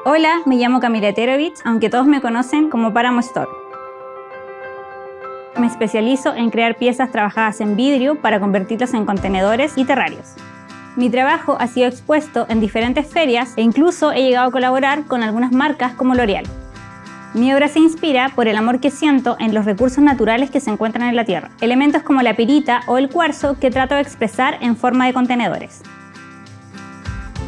Hola, me llamo Camila Eterovich, aunque todos me conocen como Páramo Store. Me especializo en crear piezas trabajadas en vidrio para convertirlas en contenedores y terrarios. Mi trabajo ha sido expuesto en diferentes ferias e incluso he llegado a colaborar con algunas marcas como L'Oreal. Mi obra se inspira por el amor que siento en los recursos naturales que se encuentran en la Tierra, elementos como la pirita o el cuarzo que trato de expresar en forma de contenedores.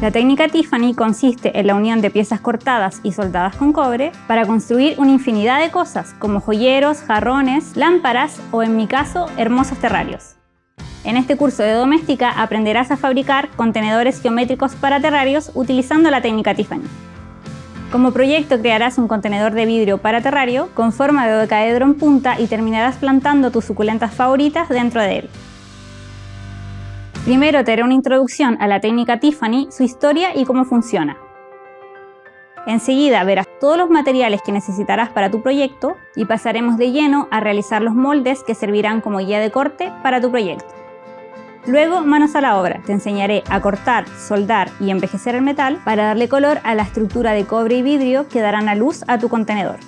La técnica Tiffany consiste en la unión de piezas cortadas y soldadas con cobre para construir una infinidad de cosas como joyeros, jarrones, lámparas o, en mi caso, hermosos terrarios. En este curso de doméstica aprenderás a fabricar contenedores geométricos para terrarios utilizando la técnica Tiffany. Como proyecto crearás un contenedor de vidrio para terrario con forma de dodecaedro en punta y terminarás plantando tus suculentas favoritas dentro de él. Primero te haré una introducción a la técnica Tiffany, su historia y cómo funciona. Enseguida verás todos los materiales que necesitarás para tu proyecto y pasaremos de lleno a realizar los moldes que servirán como guía de corte para tu proyecto. Luego, manos a la obra, te enseñaré a cortar, soldar y envejecer el metal para darle color a la estructura de cobre y vidrio que darán a luz a tu contenedor.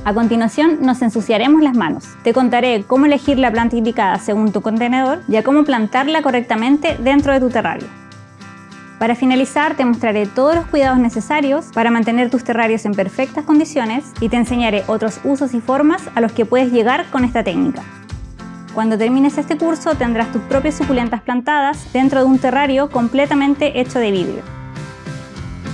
A continuación, nos ensuciaremos las manos. Te contaré cómo elegir la planta indicada según tu contenedor y a cómo plantarla correctamente dentro de tu terrario. Para finalizar, te mostraré todos los cuidados necesarios para mantener tus terrarios en perfectas condiciones y te enseñaré otros usos y formas a los que puedes llegar con esta técnica. Cuando termines este curso, tendrás tus propias suculentas plantadas dentro de un terrario completamente hecho de vidrio.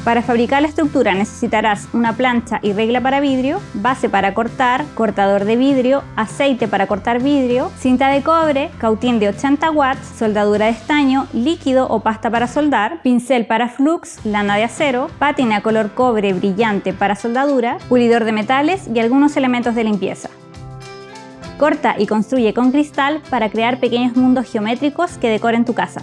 Para fabricar la estructura necesitarás una plancha y regla para vidrio, base para cortar, cortador de vidrio, aceite para cortar vidrio, cinta de cobre, cautín de 80 watts, soldadura de estaño, líquido o pasta para soldar, pincel para flux, lana de acero, pátina color cobre brillante para soldadura, pulidor de metales y algunos elementos de limpieza. Corta y construye con cristal para crear pequeños mundos geométricos que decoren tu casa.